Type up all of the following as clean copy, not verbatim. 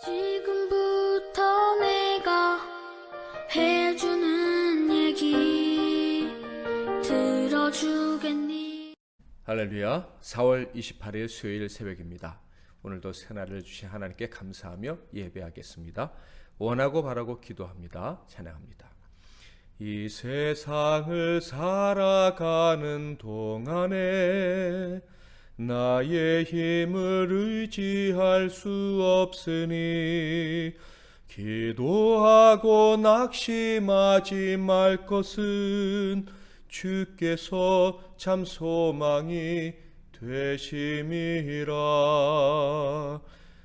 지금부터 내가 해주는 얘기 들어주겠니? 할렐루야. 4월 28일 수요일 새벽입니다. 오늘도 새날을 주신 하나님께 감사하며 예배하겠습니다. 원하고 바라고 기도합니다. 찬양합니다. 이 세상을 살아가는 동안에 나의 힘을 의지할 수 없으니 기도하고 낙심하지 말 것은 주께서 참 소망이 되심이라.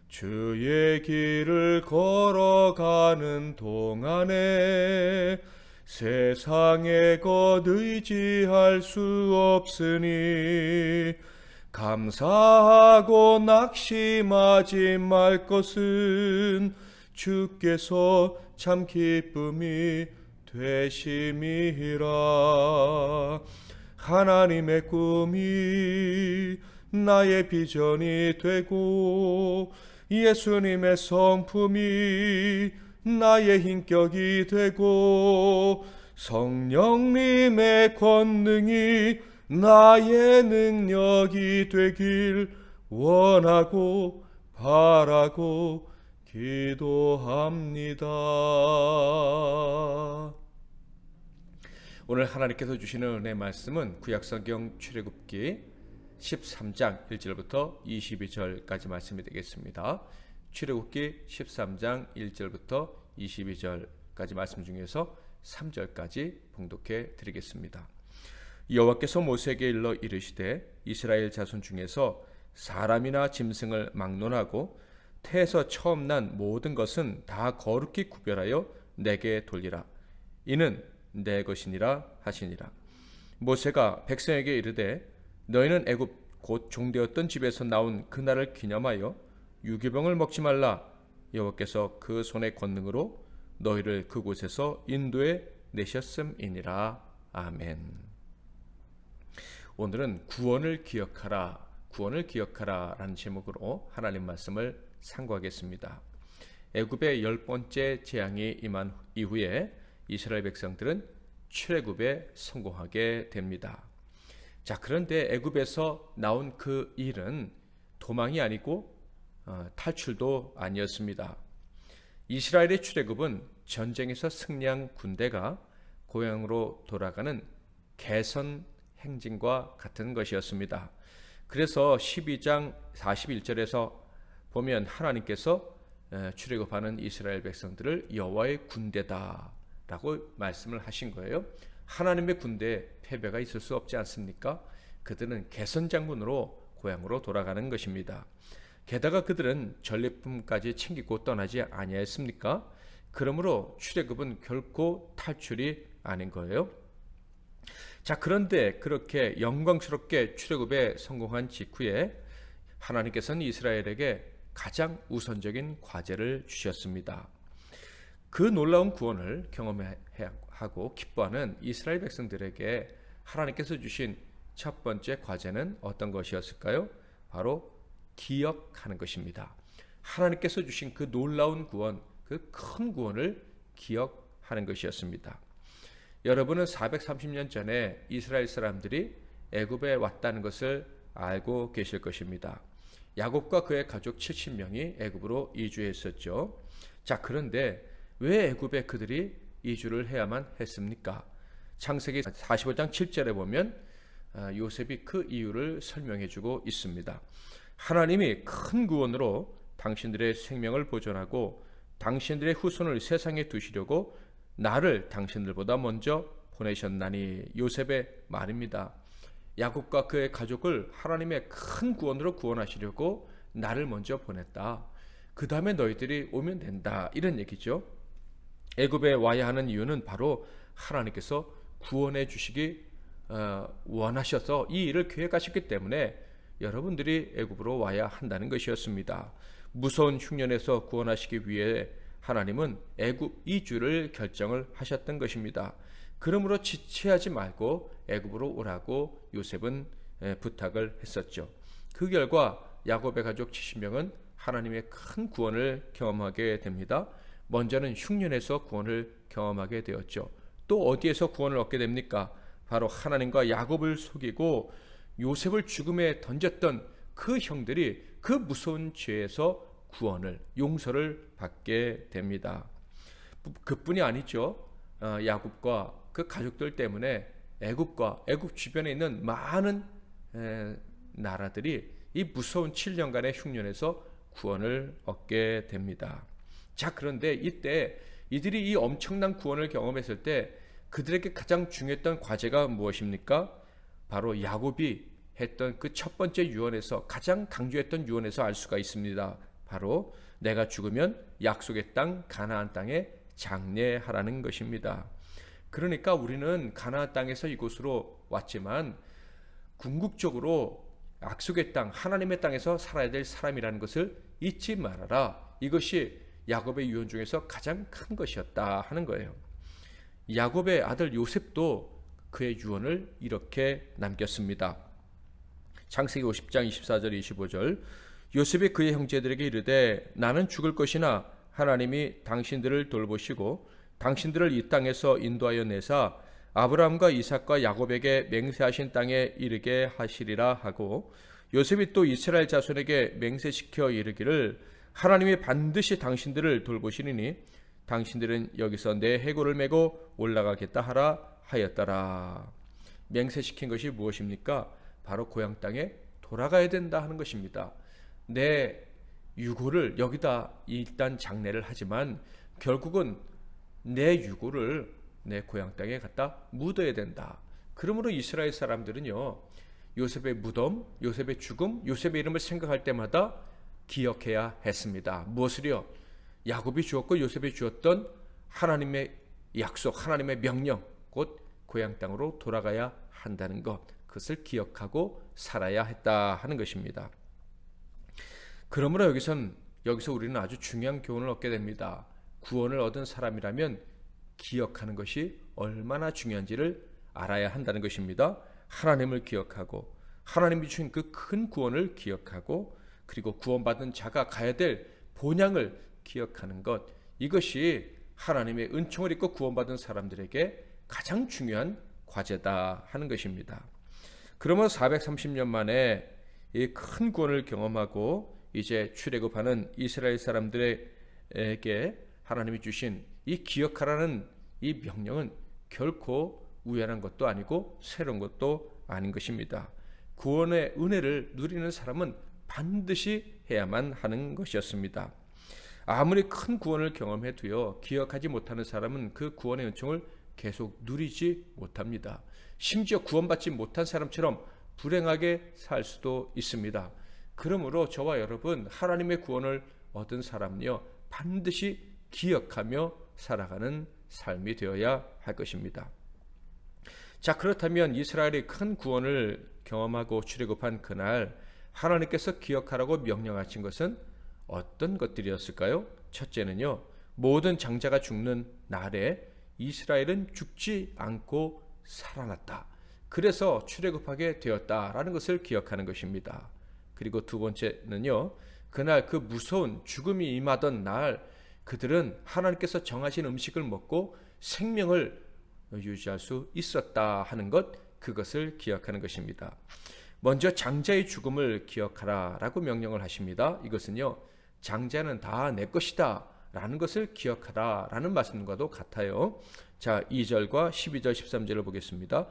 주의 길을 걸어가는 동안에 세상의 것 의지할 수 없으니 감사하고 낙심하지 말 것은 주께서 참 기쁨이 되심이라. 하나님의 꿈이 나의 비전이 되고 예수님의 성품이 나의 인격이 되고 성령님의 권능이 나의 능력이 되길 원하고 바라고 기도합니다. 오늘 하나님께서 주시는 은혜 말씀은 구약성경 출애굽기 13장 1절부터 22절까지 말씀이 되겠습니다. 출애굽기 13장 1절부터 22절까지 말씀 중에서 3절까지 봉독해 드리겠습니다. 여호와께서 모세에게 일러 이르시되 이스라엘 자손 중에서 사람이나 짐승을 막론하고 태에서 처음 난 모든 것은 다 거룩히 구별하여 내게 돌리라. 이는 내 것이니라 하시니라. 모세가 백성에게 이르되 너희는 애굽 곧 종되었던 집에서 나온 그날을 기념하여 유기병을 먹지 말라. 여호와께서 그 손의 권능으로 너희를 그곳에서 인도해 내셨음이니라. 아멘. 오늘은 구원을 기억하라, 구원을 기억하라 라는 제목으로 하나님 말씀을 상고하겠습니다. 애굽의 10번째 재앙이 임한 이후에 이스라엘 백성들은 출애굽에 성공하게 됩니다. 자, 그런데 애굽에서 나온 그 일은 도망이 아니고 탈출도 아니었습니다. 이스라엘의 출애굽은 전쟁에서 승리한 군대가 고향으로 돌아가는 개선 행진과 같은 것이었습니다. 그래서 12장 41절에서 보면 하나님께서 출애굽하는 이스라엘 백성들을 여호와의 군대다 라고 말씀을 하신 거예요. 하나님의 군대에 패배가 있을 수 없지 않습니까? 그들은 개선장군으로 고향으로 돌아가는 것입니다. 게다가 그들은 전리품까지 챙기고 떠나지 아니하였습니까? 그러므로 출애굽은 결코 탈출이 아닌 거예요. 자, 그런데 그렇게 영광스럽게 출애굽에 성공한 직후에 하나님께서는 이스라엘에게 가장 우선적인 과제를 주셨습니다. 그 놀라운 구원을 경험하고 기뻐하는 이스라엘 백성들에게 하나님께서 주신 첫 번째 과제는 어떤 것이었을까요? 바로 기억하는 것입니다. 하나님께서 주신 그 놀라운 구원, 그 큰 구원을 기억하는 것이었습니다. 여러분은 430년 전에 이스라엘 사람들이 애굽에 왔다는 것을 알고 계실 것입니다. 야곱과 그의 가족 70명이 애굽으로 이주했었죠. 자, 그런데 왜 애굽에 그들이 이주를 해야만 했습니까? 창세기 45장 7절에 보면 요셉이 그 이유를 설명해 주고 있습니다. 하나님이 큰 구원으로 당신들의 생명을 보존하고 당신들의 후손을 세상에 두시려고 나를 당신들보다 먼저 보내셨나니. 요셉의 말입니다. 야곱과 그의 가족을 하나님의 큰 구원으로 구원하시려고 나를 먼저 보냈다. 그 다음에 너희들이 오면 된다. 이런 얘기죠. 애굽에 와야 하는 이유는 바로 하나님께서 구원해 주시기 원하셔서 이 일을 계획하셨기 때문에 여러분들이 애굽으로 와야 한다는 것이었습니다. 무서운 흉년에서 구원하시기 위해 하나님은 애굽 이주를 결정을 하셨던 것입니다. 그러므로 지체하지 말고 애굽으로 오라고 요셉은 부탁을 했었죠. 그 결과 야곱의 가족 70명은 하나님의 큰 구원을 경험하게 됩니다. 먼저는 흉년에서 구원을 경험하게 되었죠. 또 어디에서 구원을 얻게 됩니까? 바로 하나님과 야곱을 속이고 요셉을 죽음에 던졌던 그 형들이 그 무서운 죄에서 구원을, 용서를 받게 됩니다. 그뿐이 아니죠. 야곱과 그 가족들 때문에 애굽과 애굽 주변에 있는 많은 나라들이 이 무서운 7년간의 흉년에서 구원을 얻게 됩니다. 자, 그런데 이때 이들이 이 엄청난 구원을 경험했을 때 그들에게 가장 중요했던 과제가 무엇입니까? 바로 야곱이 했던 그 첫 번째 유언에서, 가장 강조했던 유언에서 알 수가 있습니다. 바로 내가 죽으면 약속의 땅 가나안 땅에 장례하라는 것입니다. 그러니까 우리는 가나안 땅에서 이곳으로 왔지만 궁극적으로 약속의 땅, 하나님의 땅에서 살아야 될 사람이라는 것을 잊지 말아라. 이것이 야곱의 유언 중에서 가장 큰 것이었다 하는 거예요. 야곱의 아들 요셉도 그의 유언을 이렇게 남겼습니다. 창세기 50장 24절 25절 요셉이 그의 형제들에게 이르되 나는 죽을 것이나 하나님이 당신들을 돌보시고 당신들을 이 땅에서 인도하여 내사 아브라함과 이삭과 야곱에게 맹세하신 땅에 이르게 하시리라 하고, 요셉이 또 이스라엘 자손에게 맹세시켜 이르기를 하나님이 반드시 당신들을 돌보시리니 당신들은 여기서 내 해골을 메고 올라가겠다 하라 하였더라. 맹세시킨 것이 무엇입니까? 바로 고향 땅에 돌아가야 된다 하는 것입니다. 내 유고를 여기다 일단 장례를 하지만 결국은 내 유고를 내 고향 땅에 갖다 묻어야 된다. 그러므로 이스라엘 사람들은요, 요셉의 무덤, 요셉의 죽음, 요셉의 이름을 생각할 때마다 기억해야 했습니다. 무엇을요? 야곱이 주었고 요셉이 주었던 하나님의 약속, 하나님의 명령, 곧 고향 땅으로 돌아가야 한다는 것, 그것을 기억하고 살아야 했다 하는 것입니다. 그러므로 여기서 우리는 아주 중요한 교훈을 얻게 됩니다. 구원을 얻은 사람이라면 기억하는 것이 얼마나 중요한지를 알아야 한다는 것입니다. 하나님을 기억하고 하나님이 주신 그 큰 구원을 기억하고 그리고 구원받은 자가 가야 될 본향을 기억하는 것, 이것이 하나님의 은총을 입고 구원받은 사람들에게 가장 중요한 과제다 하는 것입니다. 그러면 430년 만에 이 큰 구원을 경험하고 이제 출애굽하는 이스라엘 사람들에게 하나님이 주신 이 기억하라는 이 명령은 결코 우연한 것도 아니고 새로운 것도 아닌 것입니다. 구원의 은혜를 누리는 사람은 반드시 해야만 하는 것이었습니다. 아무리 큰 구원을 경험해도요, 기억하지 못하는 사람은 그 구원의 은총을 계속 누리지 못합니다. 심지어 구원받지 못한 사람처럼 불행하게 살 수도 있습니다. 그러므로 저와 여러분, 하나님의 구원을 얻은 사람은요, 반드시 기억하며 살아가는 삶이 되어야 할 것입니다. 자, 그렇다면 이스라엘이 큰 구원을 경험하고 출애굽한 그날 하나님께서 기억하라고 명령하신 것은 어떤 것들이었을까요? 첫째는요, 모든 장자가 죽는 날에 이스라엘은 죽지 않고 살아났다. 그래서 출애굽하게 되었다라는 것을 기억하는 것입니다. 그리고 두 번째는요, 그날 그 무서운 죽음이 임하던 날 그들은 하나님께서 정하신 음식을 먹고 생명을 유지할 수 있었다 하는 것, 그것을 기억하는 것입니다. 먼저 장자의 죽음을 기억하라 라고 명령을 하십니다. 이것은요, 장자는 다 내 것이다 라는 것을 기억하라 라는 말씀과도 같아요. 자, 2절과 12절 13절을 보겠습니다.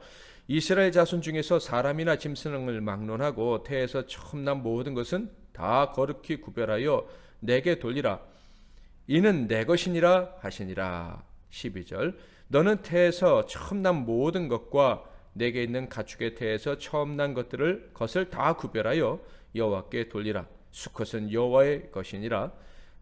이스라엘 자손 중에서 사람이나 짐승을 막론하고 태에서 처음 난 모든 것은 다 거룩히 구별하여 내게 돌리라. 이는 내 것이니라 하시니라. 12절 너는 태에서 처음 난 모든 것과 내게 있는 가축의 태에서 처음 난 것을 다 구별하여 여호와께 돌리라. 수컷은 여호와의 것이니라.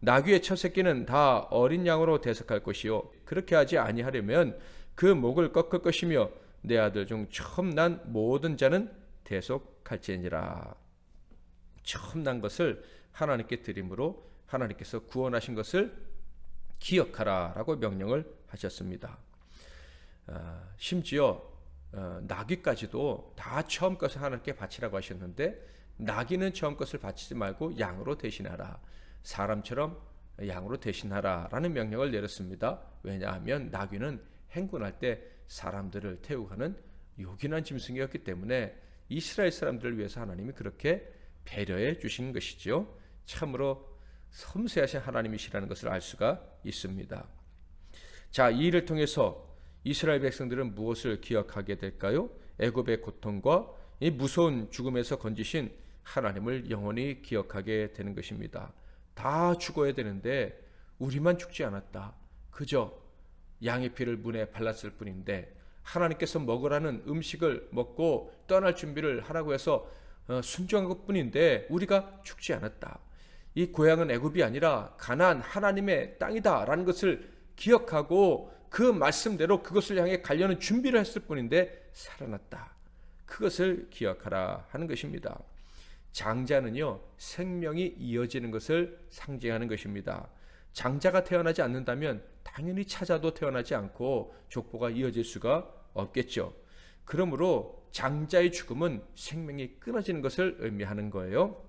나귀의 첫 새끼는 다 어린 양으로 대속할 것이요 그렇게 하지 아니하려면 그 목을 꺾을 것이며 내 아들 중 처음 난 모든 자는 대속할지니라. 처음 난 것을 하나님께 드림으로 하나님께서 구원하신 것을 기억하라 라고 명령을 하셨습니다. 심지어 나귀까지도 다 처음 것을 하나님께 바치라고 하셨는데 나귀는 처음 것을 바치지 말고 양으로 대신하라. 사람처럼 양으로 대신하라 라는 명령을 내렸습니다. 왜냐하면 나귀는 행군할 때 사람들을 태우고 가는 요긴한 짐승이었기 때문에 이스라엘 사람들을 위해서 하나님이 그렇게 배려해 주신 것이죠. 참으로 섬세하신 하나님이시라는 것을 알 수가 있습니다. 자, 이 일을 통해서 이스라엘 백성들은 무엇을 기억하게 될까요? 애굽의 고통과 이 무서운 죽음에서 건지신 하나님을 영원히 기억하게 되는 것입니다. 다 죽어야 되는데 우리만 죽지 않았다. 그저 양의 피를 문에 발랐을 뿐인데 하나님께서 먹으라는 음식을 먹고 떠날 준비를 하라고 해서 순종한 것뿐인데 우리가 죽지 않았다. 이 고향은 애굽이 아니라 가나안 하나님의 땅이다라는 것을 기억하고 그 말씀대로 그것을 향해 가려는 준비를 했을 뿐인데 살아났다. 그것을 기억하라 하는 것입니다. 장자는요, 생명이 이어지는 것을 상징하는 것입니다. 장자가 태어나지 않는다면 당연히 차자도 태어나지 않고 족보가 이어질 수가 없겠죠. 그러므로 장자의 죽음은 생명이 끊어지는 것을 의미하는 거예요.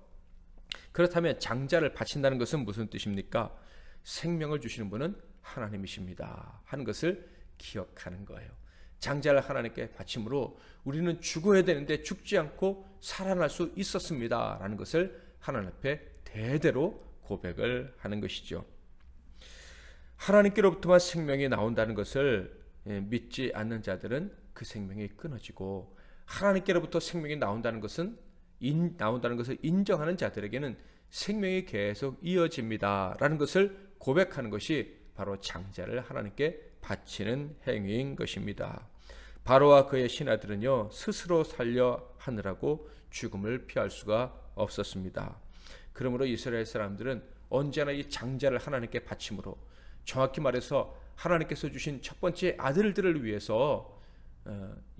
그렇다면 장자를 바친다는 것은 무슨 뜻입니까? 생명을 주시는 분은 하나님이십니다 하는 것을 기억하는 거예요. 장자를 하나님께 바침으로 우리는 죽어야 되는데 죽지 않고 살아날 수 있었습니다 라는 것을 하나님 앞에 대대로 고백을 하는 것이죠. 하나님께로부터만 생명이 나온다는 것을 믿지 않는 자들은 그 생명이 끊어지고, 하나님께로부터 생명이 나온다는 것을 인정하는 자들에게는 생명이 계속 이어집니다 라는 것을 고백하는 것이 바로 장자를 하나님께 바치는 행위인 것입니다. 바로와 그의 신하들은요, 스스로 살려 하느라고 죽음을 피할 수가 없었습니다. 그러므로 이스라엘 사람들은 언제나 이 장자를 하나님께 바침으로, 정확히 말해서 하나님께서 주신 첫 번째 아들들을 위해서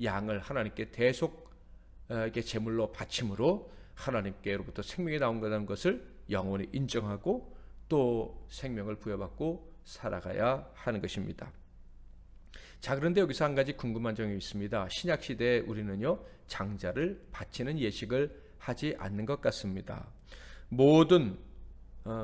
양을 하나님께 대속의 제물로 바침으로 하나님께로부터 생명이 나온다는 것을 영원히 인정하고 또 생명을 부여받고 살아가야 하는 것입니다. 자, 그런데 여기서 한 가지 궁금한 점이 있습니다. 신약 시대에 우리는요, 장자를 바치는 예식을 하지 않는 것 같습니다. 모든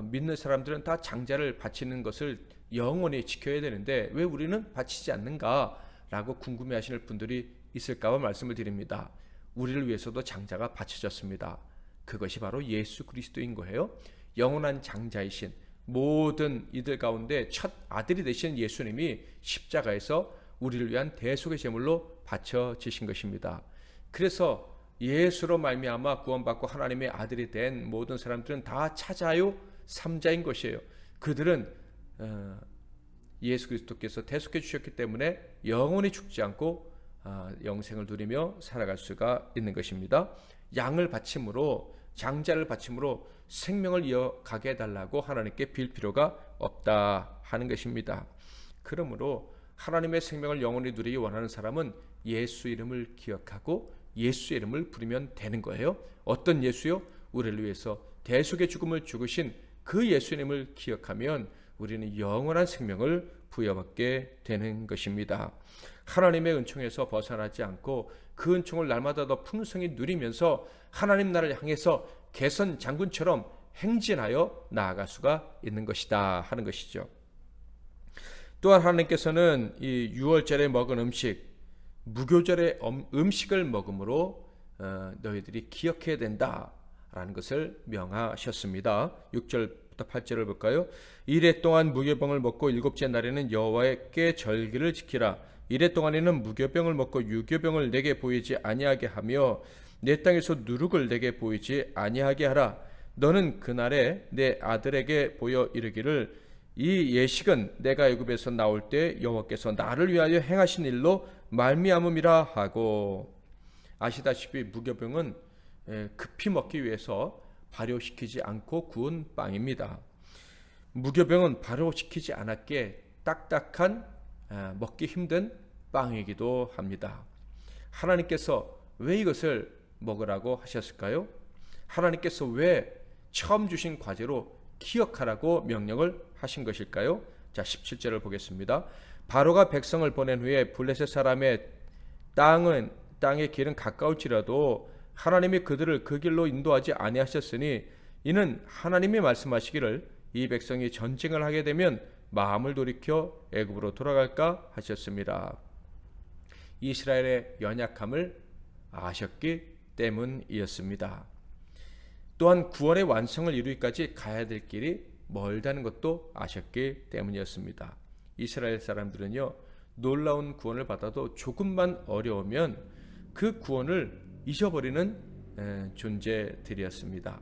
믿는 사람들은 다 장자를 바치는 것을 영원히 지켜야 되는데 왜 우리는 바치지 않는가라고 궁금해하시는 분들이 있을까 봐 말씀을 드립니다. 우리를 위해서도 장자가 바쳐졌습니다. 그것이 바로 예수 그리스도인 거예요. 영원한 장자이신 모든 이들 가운데 첫 아들이 되신 예수님이 십자가에서 우리를 위한 대속의 제물로 바쳐지신 것입니다. 그래서 예수로 말미암아 구원받고 하나님의 아들이 된 모든 사람들은 다 차자요 삼자인 것이에요. 그들은 예수 그리스도께서 대속해 주셨기 때문에 영원히 죽지 않고 영생을 누리며 살아갈 수가 있는 것입니다. 양을 바침으로, 장자를 바침으로 생명을 이어가게 해달라고 하나님께 빌 필요가 없다 하는 것입니다. 그러므로 하나님의 생명을 영원히 누리기 원하는 사람은 예수 이름을 기억하고 예수 이름을 부르면 되는 거예요. 어떤 예수요? 우리를 위해서 대속의 죽음을 죽으신 그 예수님을 기억하면 우리는 영원한 생명을 부여받게 되는 것입니다. 하나님의 은총에서 벗어나지 않고 그 은총을 날마다 더 풍성히 누리면서 하나님 나라를 향해서 개선 장군처럼 행진하여 나아갈 수가 있는 것이다 하는 것이죠. 또한 하나님께서는 이 유월절에 먹은 음식, 무교절의 음식을 먹음으로 너희들이 기억해야 된다라는 것을 명하셨습니다. 6절부터 8절을 볼까요? 이레 동안 무교병을 먹고 일곱째 날에는 여호와께 절기를 지키라. 이레 동안에는 무교병을 먹고 유교병을 내게 보이지 아니하게 하며 내 땅에서 누룩을 내게 보이지 아니하게 하라. 너는 그날에 내 아들에게 보여 이르기를 이 예식은 내가 애굽에서 나올 때 여호와께서 나를 위하여 행하신 일로 말미암음이라 하고. 아시다시피 무교병은 급히 먹기 위해서 발효시키지 않고 구운 빵입니다. 무교병은 발효시키지 않았기에 딱딱한 먹기 힘든 빵이기도 합니다. 하나님께서 왜 이것을 먹으라고 하셨을까요? 하나님께서 왜 처음 주신 과제로 기억하라고 명령을 하신 것일까요? 자, 17절을 보겠습니다. 바로가 백성을 보낸 후에 블레셋 사람의 땅의 길은 가까울지라도 하나님이 그들을 그 길로 인도하지 아니하셨으니 이는 하나님이 말씀하시기를 이 백성이 전쟁을 하게 되면 마음을 돌이켜 애굽으로 돌아갈까 하셨습니다. 이스라엘의 연약함을 아셨기 때문이었습니다. 또한 구원의 완성을 이루기까지 가야 될 길이 멀다는 것도 아셨기 때문이었습니다. 이스라엘 사람들은요, 놀라운 구원을 받아도 조금만 어려우면 그 구원을 잊어버리는 존재들이었습니다.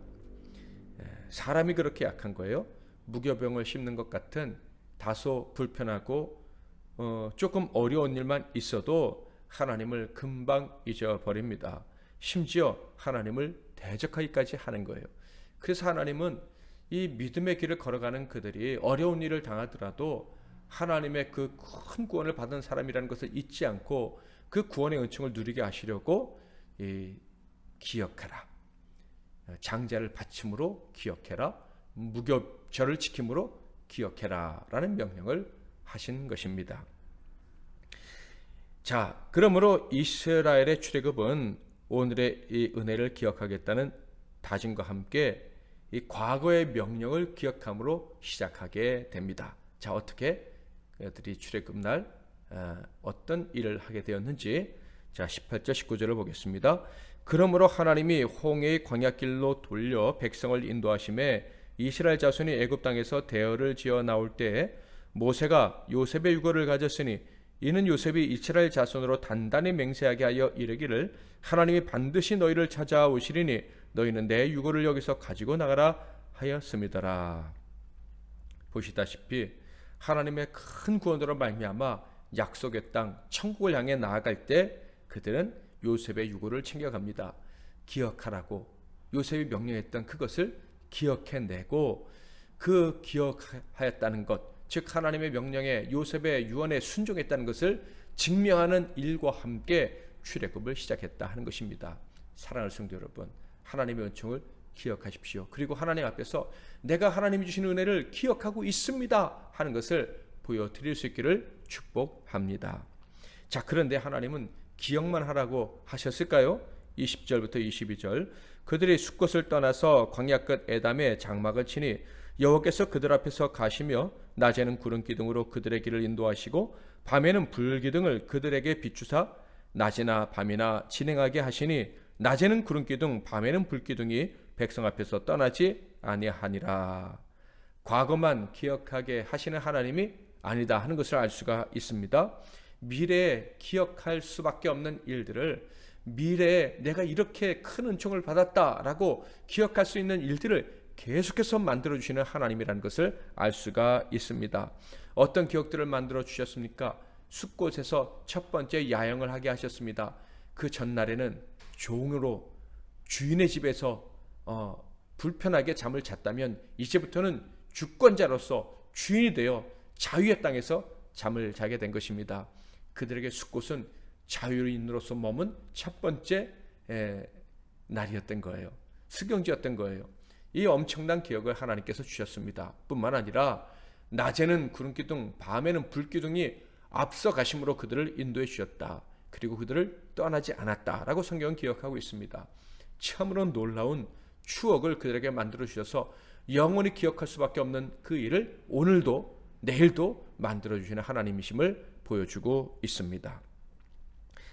사람이 그렇게 약한 거예요. 무교병을 씹는 것 같은 다소 불편하고 조금 어려운 일만 있어도 하나님을 금방 잊어버립니다. 심지어 하나님을 대적하기까지 하는 거예요. 그래서 하나님은 이 믿음의 길을 걸어가는 그들이 어려운 일을 당하더라도 하나님의 그 큰 구원을 받은 사람이라는 것을 잊지 않고 그 구원의 은총을 누리게 하시려고 기억하라, 장자를 바침으로 기억해라, 무교절을 지킴으로 기억해라 라는 명령을 하신 것입니다. 자, 그러므로 이스라엘의 출애굽은 오늘의 이 은혜를 기억하겠다는 다짐과 함께 이 과거의 명령을 기억함으로 시작하게 됩니다. 자, 어떻게 그들이 출애굽 날 어떤 일을 하게 되었는지, 자 18절 19절을 보겠습니다. 그러므로 하나님이 홍해의 광야길로 돌려 백성을 인도하심에 이스라엘 자손이 애굽 땅에서 대열을 지어 나올 때에 모세가 요셉의 유고를 가졌으니 이는 요셉이 이스라엘 자손으로 단단히 맹세하게 하여 이르기를 하나님이 반드시 너희를 찾아오시리니 너희는 내 유고를 여기서 가지고 나가라 하였음이더라. 보시다시피 하나님의 큰 구원으로 말미암아 약속의 땅 천국을 향해 나아갈 때 그들은 요셉의 유고를 챙겨갑니다. 기억하라고 요셉이 명령했던 그것을 기억해내고 그 기억하였다는 것, 즉 하나님의 명령에 요셉의 유언에 순종했다는 것을 증명하는 일과 함께 출애굽을 시작했다 하는 것입니다. 사랑하는 성도 여러분, 하나님의 은총을 기억하십시오. 그리고 하나님 앞에서 내가 하나님이 주신 은혜를 기억하고 있습니다 하는 것을 보여드릴 수 있기를 축복합니다. 자, 그런데 하나님은 기억만 하라고 하셨을까요? 20절부터 22절, 그들이 숫곳을 떠나서 광야 끝 에담에 장막을 치니 여호와께서 그들 앞에서 가시며 낮에는 구름 기둥으로 그들의 길을 인도하시고 밤에는 불 기둥을 그들에게 비추사 낮이나 밤이나 진행하게 하시니 낮에는 구름 기둥 밤에는 불 기둥이 백성 앞에서 떠나지 아니하니라. 과거만 기억하게 하시는 하나님이 아니다 하는 것을 알 수가 있습니다. 미래에 기억할 수밖에 없는 일들을, 미래에 내가 이렇게 큰 은총을 받았다라고 기억할 수 있는 일들을 계속해서 만들어주시는 하나님이라는 것을 알 수가 있습니다. 어떤 기억들을 만들어 주셨습니까? 숫곳에서 첫 번째 야영을 하게 하셨습니다. 그 전날에는 종으로 주인의 집에서 불편하게 잠을 잤다면 이제부터는 주권자로서 주인이 되어 자유의 땅에서 잠을 자게 된 것입니다. 그들에게 숫곳은 자유인으로서 머문 첫 번째 날이었던 거예요. 수경지였던 거예요. 이 엄청난 기억을 하나님께서 주셨습니다. 뿐만 아니라 낮에는 구름기둥 밤에는 불기둥이 앞서 가심으로 그들을 인도해 주셨다. 그리고 그들을 떠나지 않았다라고 성경은 기억하고 있습니다. 참으로 놀라운 추억을 그들에게 만들어 주셔서 영원히 기억할 수밖에 없는 그 일을 오늘도 내일도 만들어 주시는 하나님이심을 보여주고 있습니다.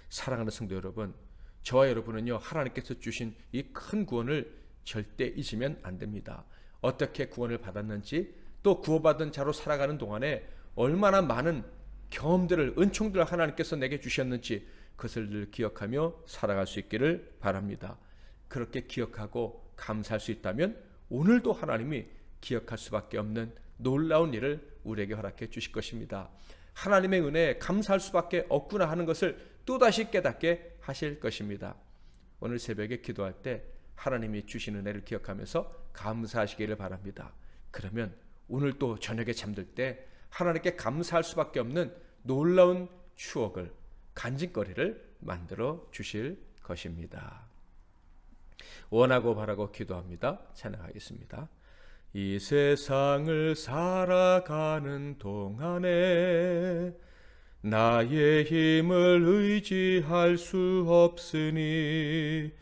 사랑하는 성도 여러분, 저와 여러분은요, 하나님께서 주신 이 큰 구원을 절대 잊으면 안 됩니다. 어떻게 구원을 받았는지, 또 구원받은 자로 살아가는 동안에 얼마나 많은 경험들을, 은총들을 하나님께서 내게 주셨는지 그것을 늘 기억하며 살아갈 수 있기를 바랍니다. 그렇게 기억하고 감사할 수 있다면 오늘도 하나님이 기억할 수밖에 없는 놀라운 일을 우리에게 허락해 주실 것입니다. 하나님의 은혜에 감사할 수밖에 없구나 하는 것을 또다시 깨닫게 하실 것입니다. 오늘 새벽에 기도할 때 하나님이 주신 은혜를 기억하면서 감사하시기를 바랍니다. 그러면 오늘 또 저녁에 잠들 때 하나님께 감사할 수밖에 없는 놀라운 추억을, 간직거리를 만들어 주실 것입니다. 원하고 바라고 기도합니다. 찬양하겠습니다. 이 세상을 살아가는 동안에 나의 힘을 의지할 수 없으니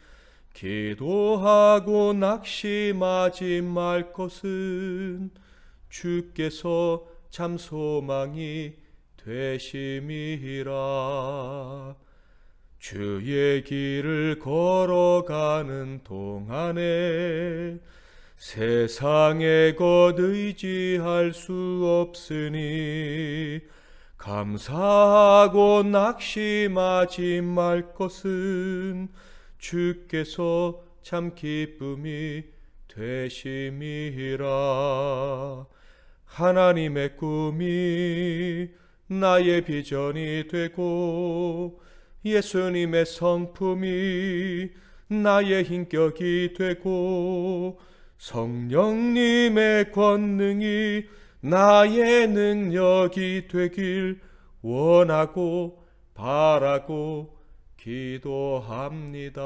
기도하고 낙심하지 말 것은 주께서 참 소망이 되심이라. 주의 길을 걸어가는 동안에 세상의 것 의지할 수 없으니 감사하고 낙심하지 말 것은 주께서 참 기쁨이 되심이라. 하나님의 꿈이 나의 비전이 되고 예수님의 성품이 나의 인격이 되고 성령님의 권능이 나의 능력이 되길 원하고 바라고 기도합니다.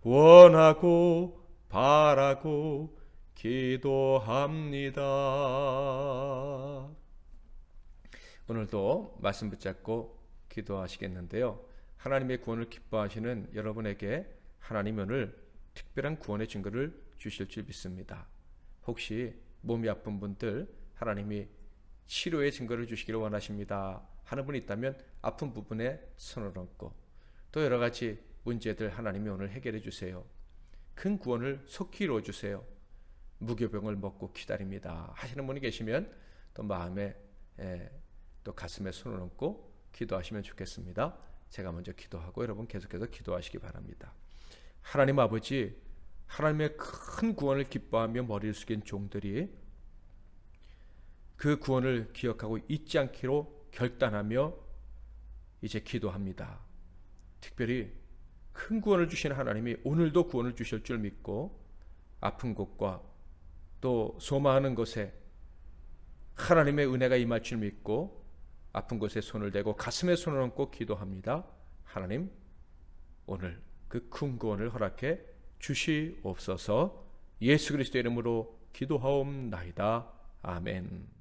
원하고 바라고 기도합니다. 오늘도 말씀 붙잡고 기도하시겠는데요. 하나님의 구원을 기뻐하시는 여러분에게 하나님이 오늘 특별한 구원의 증거를 주실 줄 믿습니다. 혹시 몸이 아픈 분들 하나님이 치료의 증거를 주시기를 원하십니다 하는 분이 있다면 아픈 부분에 손을 얹고, 또 여러 가지 문제들 하나님이 오늘 해결해 주세요. 큰 구원을 속히 이루어 주세요. 무교병을 먹고 기다립니다 하시는 분이 계시면 또 마음에 또 가슴에 손을 얹고 기도하시면 좋겠습니다. 제가 먼저 기도하고 여러분 계속해서 기도하시기 바랍니다. 하나님 아버지, 하나님의 큰 구원을 기뻐하며 머리를 숙인 종들이 그 구원을 기억하고 잊지 않기로 결단하며 이제 기도합니다. 특별히 큰 구원을 주신 하나님이 오늘도 구원을 주실 줄 믿고 아픈 곳과 또 소망하는 것에 하나님의 은혜가 임할 줄 믿고 아픈 곳에 손을 대고 가슴에 손을 얹고 기도합니다. 하나님, 오늘 그 큰 구원을 허락해 주시옵소서. 예수 그리스도의 이름으로 기도하옵나이다. 아멘.